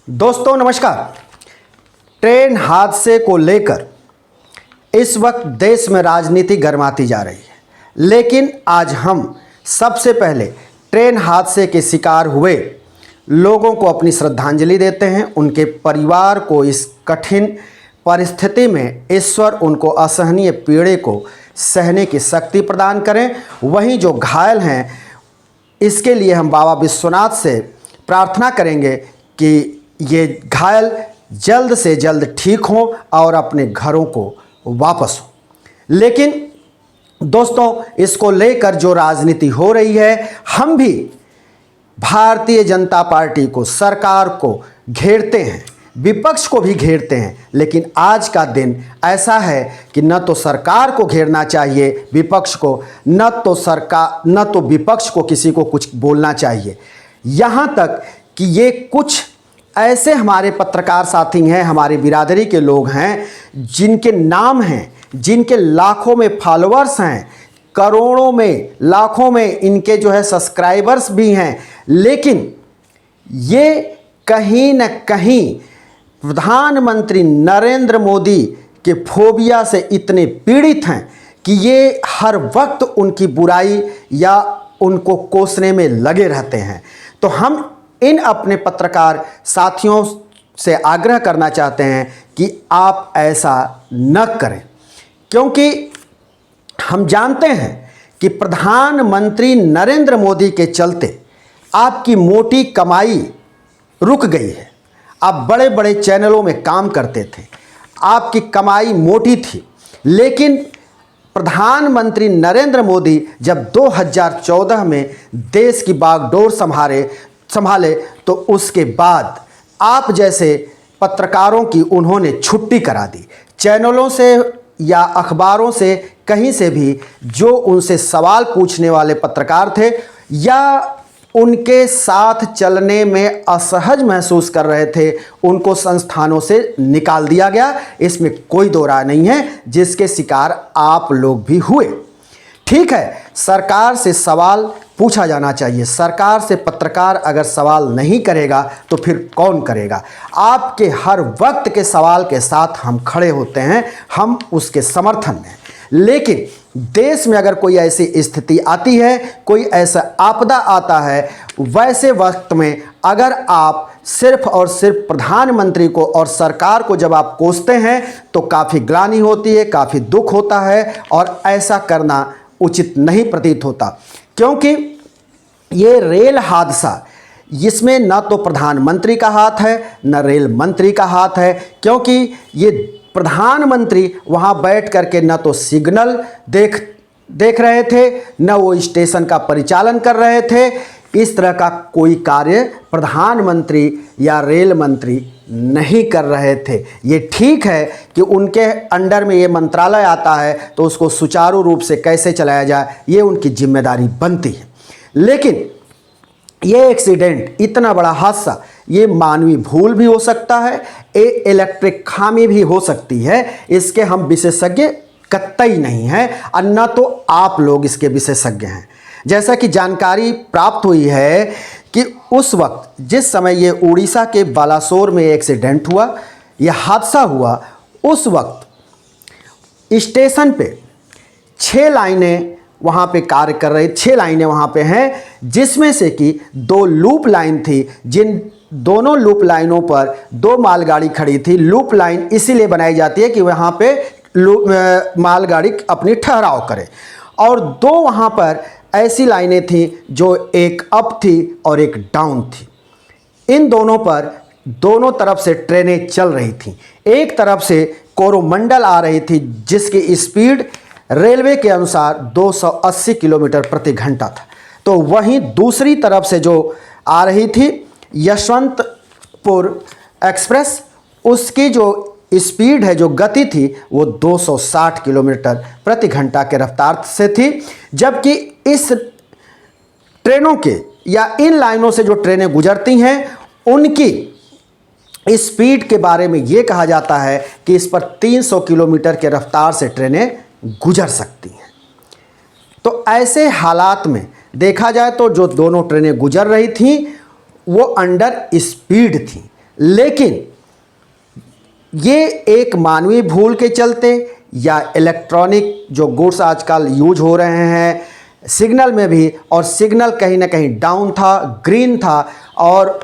दोस्तों नमस्कार। ट्रेन हादसे को लेकर इस वक्त देश में राजनीति गर्माती जा रही है, लेकिन आज हम सबसे पहले ट्रेन हादसे के शिकार हुए लोगों को अपनी श्रद्धांजलि देते हैं। उनके परिवार को इस कठिन परिस्थिति में ईश्वर उनको असहनीय पीड़े को सहने की शक्ति प्रदान करें। वहीं जो घायल हैं, इसके लिए हम बाबा विश्वनाथ से प्रार्थना करेंगे कि ये घायल जल्द से जल्द ठीक हों और अपने घरों को वापस हों। लेकिन दोस्तों, इसको लेकर जो राजनीति हो रही है, हम भी भारतीय जनता पार्टी को, सरकार को घेरते हैं, विपक्ष को भी घेरते हैं। लेकिन आज का दिन ऐसा है कि न तो सरकार को घेरना चाहिए विपक्ष को, न तो विपक्ष को किसी को कुछ बोलना चाहिए। यहाँ तक कि ये कुछ ऐसे हमारे पत्रकार साथी हैं, हमारी बिरादरी के लोग हैं, जिनके नाम हैं, जिनके लाखों में फॉलोअर्स हैं, करोड़ों में, लाखों में इनके जो है सब्सक्राइबर्स भी हैं, लेकिन ये कहीं न कहीं प्रधानमंत्री नरेंद्र मोदी के फोबिया से इतने पीड़ित हैं कि ये हर वक्त उनकी बुराई या उनको कोसने में लगे रहते हैं। तो हम इन अपने पत्रकार साथियों से आग्रह करना चाहते हैं कि आप ऐसा न करें, क्योंकि हम जानते हैं कि प्रधानमंत्री नरेंद्र मोदी के चलते आपकी मोटी कमाई रुक गई है। आप बड़े बड़े चैनलों में काम करते थे, आपकी कमाई मोटी थी, लेकिन प्रधानमंत्री नरेंद्र मोदी जब 2014 में देश की बागडोर संभाले तो उसके बाद आप जैसे पत्रकारों की उन्होंने छुट्टी करा दी। चैनलों से या अखबारों से, कहीं से भी जो उनसे सवाल पूछने वाले पत्रकार थे या उनके साथ चलने में असहज महसूस कर रहे थे, उनको संस्थानों से निकाल दिया गया। इसमें कोई दो राय नहीं है, जिसके शिकार आप लोग भी हुए। ठीक है, सरकार से सवाल पूछा जाना चाहिए। सरकार से पत्रकार अगर सवाल नहीं करेगा तो फिर कौन करेगा? आपके हर वक्त के सवाल के साथ हम खड़े होते हैं, हम उसके समर्थन में। लेकिन देश में अगर कोई ऐसी स्थिति आती है, कोई ऐसा आपदा आता है, वैसे वक्त में अगर आप सिर्फ और सिर्फ प्रधानमंत्री को और सरकार को जब आप कोसते हैं तो काफ़ी ग्लानि होती है, काफ़ी दुख होता है, और ऐसा करना उचित नहीं प्रतीत होता। क्योंकि ये रेल हादसा, इसमें न तो प्रधानमंत्री का हाथ है न रेल मंत्री का हाथ है, क्योंकि ये प्रधानमंत्री वहाँ बैठ करके न तो सिग्नल देख रहे थे, न वो स्टेशन का परिचालन कर रहे थे। इस तरह का कोई कार्य प्रधानमंत्री या रेल मंत्री नहीं कर रहे थे। ये ठीक है कि उनके अंडर में ये मंत्रालय आता है तो उसको सुचारू रूप से कैसे चलाया जाए, ये उनकी जिम्मेदारी बनती है। लेकिन ये एक्सीडेंट, इतना बड़ा हादसा, ये मानवीय भूल भी हो सकता है, इलेक्ट्रिक खामी भी हो सकती है। इसके हम विशेषज्ञ कतई नहीं हैं, और न तो आप लोग इसके विशेषज्ञ हैं। जैसा कि जानकारी प्राप्त हुई है कि उस वक्त जिस समय ये उड़ीसा के बालासोर में एक्सीडेंट हुआ, यह हादसा हुआ, उस वक्त स्टेशन पे 6 लाइनें वहाँ पे कार्य कर रही, 6 लाइनें वहाँ पे हैं, जिसमें से कि 2 लूप लाइन थी, जिन दोनों लूप लाइनों पर 2 मालगाड़ी खड़ी थी। लूप लाइन इसीलिए बनाई जाती है कि वहाँ पे मालगाड़ी अपनी ठहराव करे, और 2 वहाँ पर ऐसी लाइनें थी जो एक अप थी और एक डाउन थी। इन दोनों पर दोनों तरफ से ट्रेनें चल रही थीं। एक तरफ से कोरोमंडल आ रही थी, जिसकी स्पीड रेलवे के अनुसार 280 किलोमीटर प्रति घंटा था। तो वहीं दूसरी तरफ से जो आ रही थी यशवंतपुर एक्सप्रेस, उसकी जो स्पीड है, जो गति थी, वो 260 किलोमीटर प्रति घंटा के रफ्तार से थी। जबकि इस ट्रेनों के या इन लाइनों से जो ट्रेनें गुजरती हैं, उनकी स्पीड के बारे में ये कहा जाता है कि इस पर 300 किलोमीटर के रफ्तार से ट्रेनें गुजर सकती हैं। तो ऐसे हालात में देखा जाए तो जो दोनों ट्रेनें गुजर रही थीं वो अंडर स्पीड थी। लेकिन ये एक मानवीय भूल के चलते या इलेक्ट्रॉनिक जो गुड्स आजकल यूज हो रहे हैं सिग्नल में भी, और सिग्नल कहीं ना कहीं डाउन था, ग्रीन था, और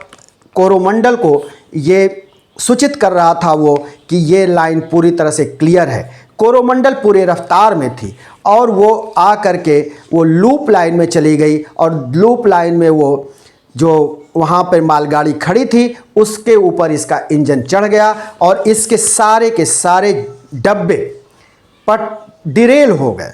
कोरोमंडल को ये सूचित कर रहा था वो कि ये लाइन पूरी तरह से क्लियर है। कोरोमंडल पूरे रफ्तार में थी और वो आ करके वो लूप लाइन में चली गई, और लूप लाइन में वो जो वहाँ पर मालगाड़ी खड़ी थी उसके ऊपर इसका इंजन चढ़ गया और इसके सारे के सारे डब्बे पट डिरेल हो गए।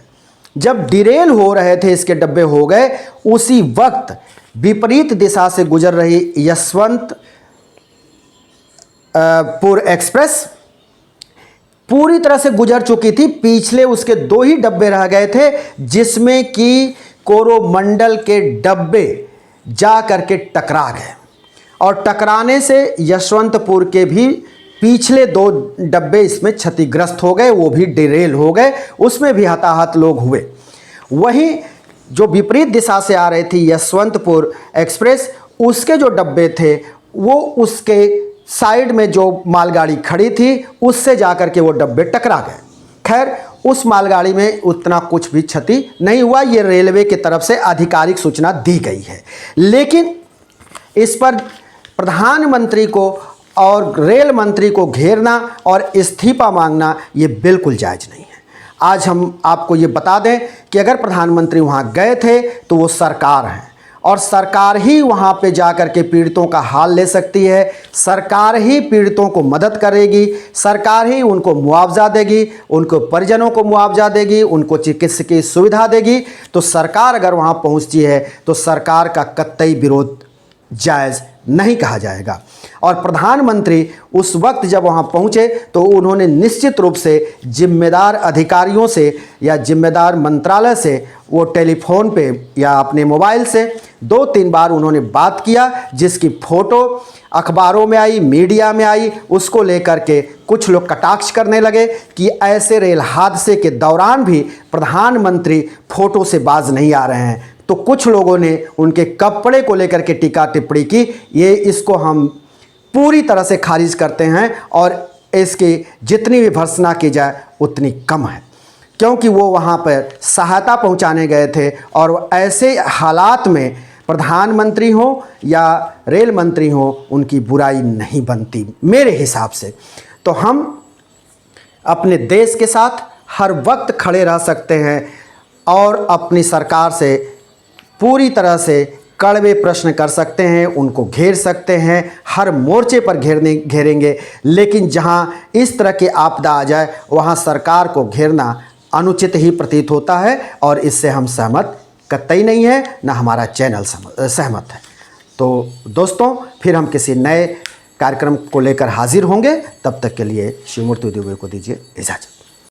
जब डिरेल हो रहे थे, इसके डब्बे हो गए, उसी वक्त विपरीत दिशा से गुजर रही यशवंतपुर एक्सप्रेस पूरी तरह से गुजर चुकी थी। पिछले उसके 2 ही डब्बे रह गए थे जिसमें कि कोरोमंडल के डब्बे जा करके टकरा गए, और टकराने से यशवंतपुर के भी पिछले 2 डब्बे इसमें क्षतिग्रस्त हो गए, वो भी डिरेल हो गए, उसमें भी हताहत लोग हुए। वहीं जो विपरीत दिशा से आ रही थी यशवंतपुर एक्सप्रेस, उसके जो डब्बे थे वो उसके साइड में जो मालगाड़ी खड़ी थी उससे जाकर के वो डब्बे टकरा गए। खैर उस मालगाड़ी में उतना कुछ भी क्षति नहीं हुआ, ये रेलवे की तरफ से आधिकारिक सूचना दी गई है। लेकिन इस पर प्रधानमंत्री को और रेल मंत्री को घेरना और इस्तीफा मांगना ये बिल्कुल जायज़ नहीं है। आज हम आपको ये बता दें कि अगर प्रधानमंत्री वहाँ गए थे तो वो सरकार है, और सरकार ही वहाँ पे जाकर के पीड़ितों का हाल ले सकती है, सरकार ही पीड़ितों को मदद करेगी, सरकार ही उनको मुआवजा देगी, उनको परिजनों को मुआवजा देगी, उनको चिकित्सकीय सुविधा देगी। तो सरकार अगर वहाँ पहुँचती है तो सरकार का कतई विरोध जायज़ नहीं कहा जाएगा। और प्रधानमंत्री उस वक्त जब वहाँ पहुँचे तो उन्होंने निश्चित रूप से जिम्मेदार अधिकारियों से या जिम्मेदार मंत्रालय से वो टेलीफोन पे या अपने मोबाइल से 2-3 बार उन्होंने बात किया, जिसकी फ़ोटो अखबारों में आई, मीडिया में आई। उसको लेकर के कुछ लोग कटाक्ष करने लगे कि ऐसे रेल हादसे के दौरान भी प्रधानमंत्री फ़ोटो से बाज नहीं आ रहे हैं। तो कुछ लोगों ने उनके कपड़े को लेकर के टीका टिप्पणी की। ये इसको हम पूरी तरह से खारिज करते हैं, और इसकी जितनी भी भर्त्सना की जाए उतनी कम है, क्योंकि वो वहाँ पर सहायता पहुँचाने गए थे, और ऐसे हालात में प्रधानमंत्री हो या रेल मंत्री हो उनकी बुराई नहीं बनती मेरे हिसाब से। तो हम अपने देश के साथ हर वक्त खड़े रह सकते हैं और अपनी सरकार से पूरी तरह से कड़वे प्रश्न कर सकते हैं, उनको घेर सकते हैं, हर मोर्चे पर घेरेंगे। लेकिन जहां इस तरह की आपदा आ जाए वहां सरकार को घेरना अनुचित ही प्रतीत होता है, और इससे हम सहमत कतई नहीं है, ना हमारा चैनल सहमत है। तो दोस्तों, फिर हम किसी नए कार्यक्रम को लेकर हाजिर होंगे। तब तक के लिए शिवमूर्ति दुबे को दीजिए इजाज़त।